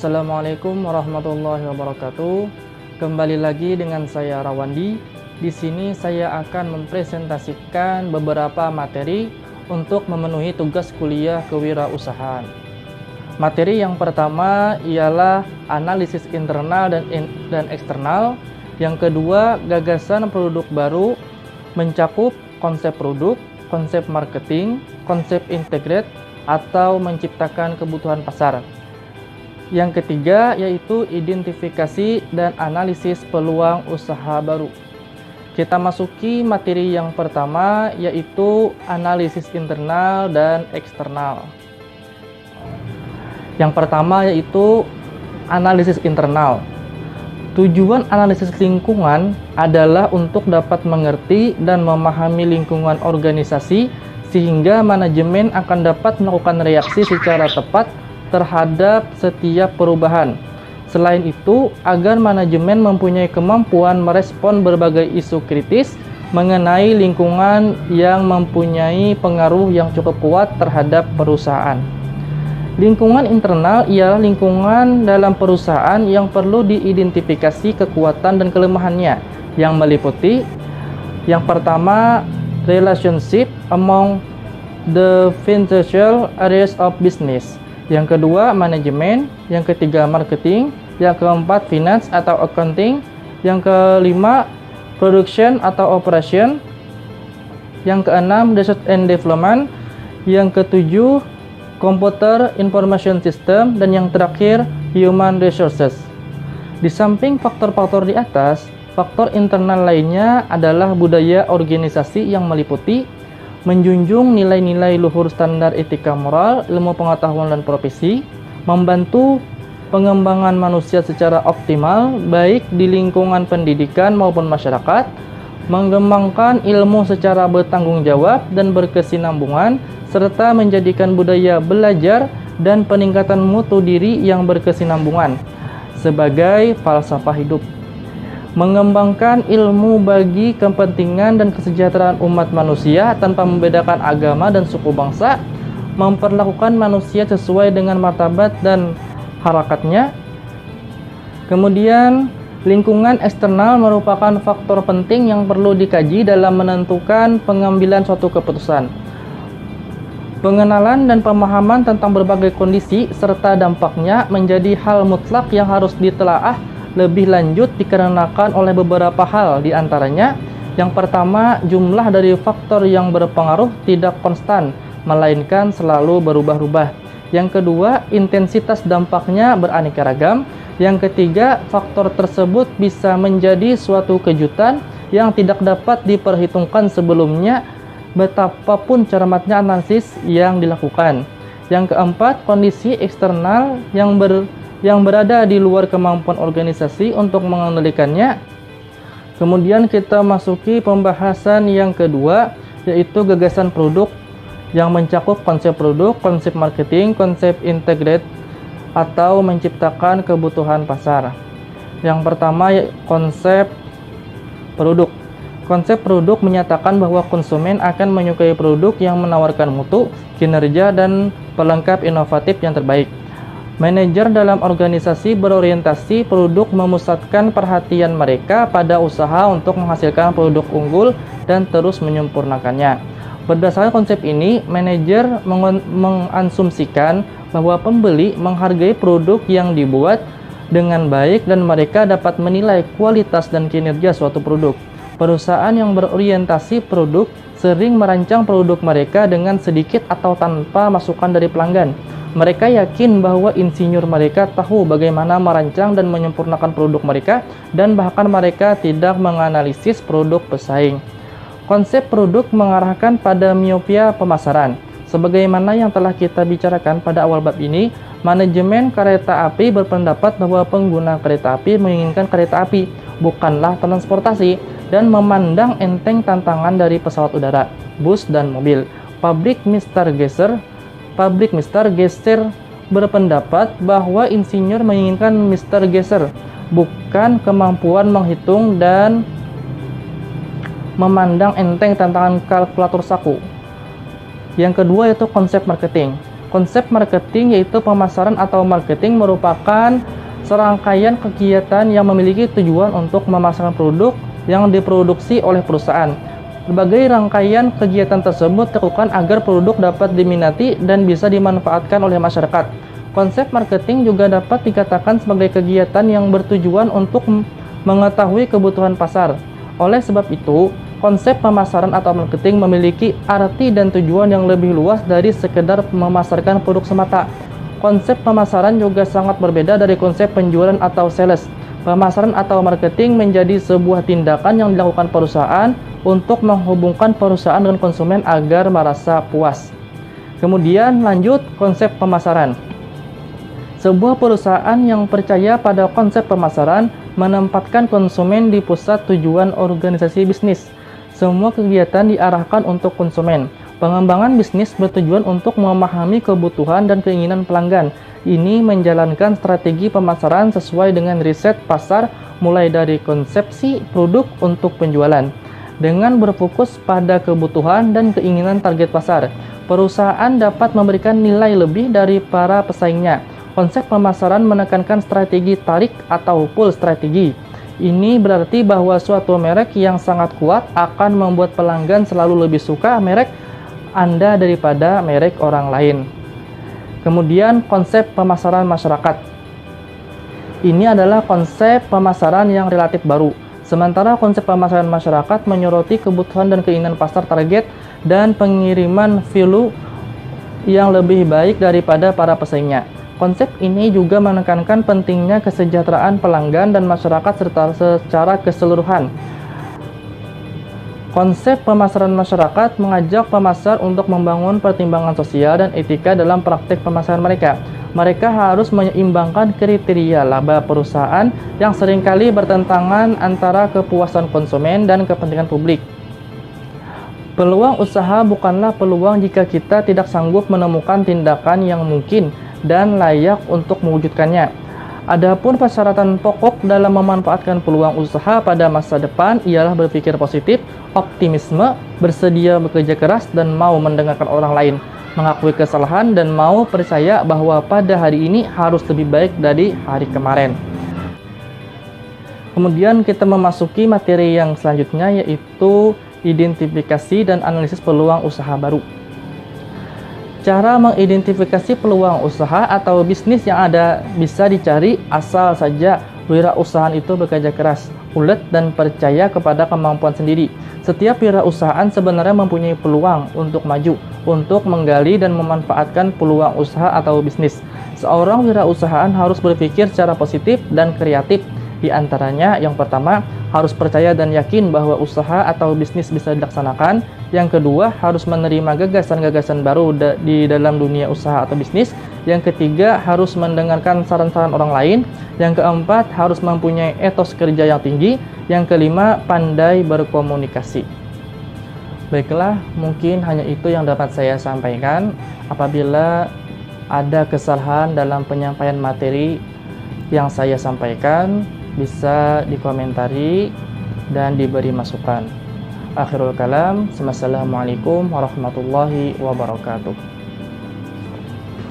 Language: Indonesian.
Assalamualaikum warahmatullahi wabarakatuh. Kembali lagi dengan saya Rawandi. Di sini saya akan mempresentasikan beberapa materi untuk memenuhi tugas kuliah kewirausahaan. Materi yang pertama ialah analisis internal dan eksternal. Yang kedua, gagasan produk baru, mencakup konsep produk, konsep marketing, konsep integrate, atau menciptakan kebutuhan pasar. Yang ketiga yaitu identifikasi dan analisis peluang usaha baru. Kita masuki materi yang pertama yaitu analisis internal dan eksternal. Yang pertama yaitu analisis internal. Tujuan analisis lingkungan adalah untuk dapat mengerti dan memahami lingkungan organisasi sehingga manajemen akan dapat melakukan reaksi secara tepat terhadap setiap perubahan. Selain itu, agar manajemen mempunyai kemampuan merespon berbagai isu kritis mengenai lingkungan yang mempunyai pengaruh yang cukup kuat terhadap perusahaan. Lingkungan internal ialah lingkungan dalam perusahaan yang perlu diidentifikasi kekuatan dan kelemahannya, yang meliputi yang pertama, relationship among the financial areas of business. Yang kedua, manajemen. Yang ketiga, marketing. Yang keempat, finance atau accounting. Yang kelima, production atau operation. Yang keenam, research and development. Yang ketujuh, computer information system. Dan yang terakhir, human resources. Di samping faktor-faktor di atas, faktor internal lainnya adalah budaya organisasi yang meliputi menjunjung nilai-nilai luhur standar etika moral, ilmu pengetahuan dan profesi, membantu pengembangan manusia secara optimal baik di lingkungan pendidikan maupun masyarakat, mengembangkan ilmu secara bertanggung jawab dan berkesinambungan, serta menjadikan budaya belajar dan peningkatan mutu diri yang berkesinambungan sebagai falsafah hidup. Mengembangkan ilmu bagi kepentingan dan kesejahteraan umat manusia tanpa membedakan agama dan suku bangsa, memperlakukan manusia sesuai dengan martabat dan harakatnya. Kemudian, lingkungan eksternal merupakan faktor penting yang perlu dikaji dalam menentukan pengambilan suatu keputusan. Pengenalan dan pemahaman tentang berbagai kondisi serta dampaknya menjadi hal mutlak yang harus ditelaah lebih lanjut dikarenakan oleh beberapa hal, di antaranya yang pertama, jumlah dari faktor yang berpengaruh tidak konstan, melainkan selalu berubah-ubah. Yang kedua, intensitas dampaknya beraneka ragam. Yang ketiga, faktor tersebut bisa menjadi suatu kejutan yang tidak dapat diperhitungkan sebelumnya, betapapun cermatnya analisis yang dilakukan. Yang keempat, kondisi eksternal yang berada di luar kemampuan organisasi untuk mengendalikannya. Kemudian kita masuki pembahasan yang kedua, yaitu gagasan produk yang mencakup konsep produk, konsep marketing, konsep integrate atau menciptakan kebutuhan pasar. Yang pertama, konsep produk. Konsep produk menyatakan bahwa konsumen akan menyukai produk yang menawarkan mutu, kinerja, dan pelengkap inovatif yang terbaik. Manajer dalam organisasi berorientasi produk memusatkan perhatian mereka pada usaha untuk menghasilkan produk unggul dan terus menyempurnakannya. Berdasarkan konsep ini, manajer mengasumsikan bahwa pembeli menghargai produk yang dibuat dengan baik dan mereka dapat menilai kualitas dan kinerja suatu produk. Perusahaan yang berorientasi produk sering merancang produk mereka dengan sedikit atau tanpa masukan dari pelanggan. Mereka yakin bahwa insinyur mereka tahu bagaimana merancang dan menyempurnakan produk mereka, dan bahkan mereka tidak menganalisis produk pesaing. Konsep produk mengarahkan pada miopia pemasaran. Sebagaimana yang telah kita bicarakan pada awal bab ini, manajemen kereta api berpendapat bahwa pengguna kereta api menginginkan kereta api, bukanlah transportasi, dan memandang enteng tantangan dari pesawat udara, bus, dan mobil. Pabrik Mr. Gesser berpendapat bahwa insinyur menginginkan Mr. Gesser, bukan kemampuan menghitung dan memandang enteng tantangan kalkulator saku. Yang kedua yaitu konsep marketing. Konsep marketing yaitu pemasaran atau marketing merupakan serangkaian kegiatan yang memiliki tujuan untuk memasarkan produk yang diproduksi oleh perusahaan. Berbagai rangkaian kegiatan tersebut dilakukan agar produk dapat diminati dan bisa dimanfaatkan oleh masyarakat. Konsep marketing juga dapat dikatakan sebagai kegiatan yang bertujuan untuk mengetahui kebutuhan pasar. Oleh sebab itu, konsep pemasaran atau marketing memiliki arti dan tujuan yang lebih luas dari sekedar memasarkan produk semata. Konsep pemasaran juga sangat berbeda dari konsep penjualan atau sales. Pemasaran atau marketing menjadi sebuah tindakan yang dilakukan perusahaan untuk menghubungkan perusahaan dengan konsumen agar merasa puas. Kemudian lanjut konsep pemasaran. Sebuah perusahaan yang percaya pada konsep pemasaran menempatkan konsumen di pusat tujuan organisasi bisnis. Semua kegiatan diarahkan untuk konsumen. Pengembangan bisnis bertujuan untuk memahami kebutuhan dan keinginan pelanggan. Ini menjalankan strategi pemasaran sesuai dengan riset pasar mulai dari konsepsi produk untuk penjualan. Dengan berfokus pada kebutuhan dan keinginan target pasar, perusahaan dapat memberikan nilai lebih dari para pesaingnya. Konsep pemasaran menekankan strategi tarik atau pull strategi. Ini berarti bahwa suatu merek yang sangat kuat akan membuat pelanggan selalu lebih suka merek Anda daripada merek orang lain. Kemudian konsep pemasaran masyarakat. Ini adalah konsep pemasaran yang relatif baru. Sementara konsep pemasaran masyarakat menyoroti kebutuhan dan keinginan pasar target dan pengiriman value yang lebih baik daripada para pesaingnya. Konsep ini juga menekankan pentingnya kesejahteraan pelanggan dan masyarakat serta secara keseluruhan. Konsep pemasaran masyarakat mengajak pemasar untuk membangun pertimbangan sosial dan etika dalam praktik pemasaran mereka. Mereka harus menyeimbangkan kriteria laba perusahaan yang seringkali bertentangan antara kepuasan konsumen dan kepentingan publik. Peluang usaha bukanlah peluang jika kita tidak sanggup menemukan tindakan yang mungkin dan layak untuk mewujudkannya. Adapun persyaratan pokok dalam memanfaatkan peluang usaha pada masa depan ialah berpikir positif, optimisme, bersedia bekerja keras dan mau mendengarkan orang lain, mengakui kesalahan dan mau percaya bahwa pada hari ini harus lebih baik dari hari kemarin. Kemudian kita memasuki materi yang selanjutnya, yaitu identifikasi dan analisis peluang usaha baru. Cara mengidentifikasi peluang usaha atau bisnis yang ada bisa dicari asal saja wirausahaan itu bekerja keras, ulet, dan percaya kepada kemampuan sendiri. Setiap wirausahaan sebenarnya mempunyai peluang untuk maju, untuk menggali dan memanfaatkan peluang usaha atau bisnis. Seorang wirausahaan harus berpikir secara positif dan kreatif. Di antaranya, yang pertama, harus percaya dan yakin bahwa usaha atau bisnis bisa dilaksanakan. Yang kedua, harus menerima gagasan-gagasan baru di dalam dunia usaha atau bisnis. Yang ketiga, harus mendengarkan saran-saran orang lain. Yang keempat, harus mempunyai etos kerja yang tinggi. Yang kelima, pandai berkomunikasi. Baiklah, mungkin hanya itu yang dapat saya sampaikan. Apabila ada kesalahan dalam penyampaian materi yang saya sampaikan, bisa dikomentari dan diberi masukan. Akhirul kalam, wassalamualaikum warahmatullahi wabarakatuh.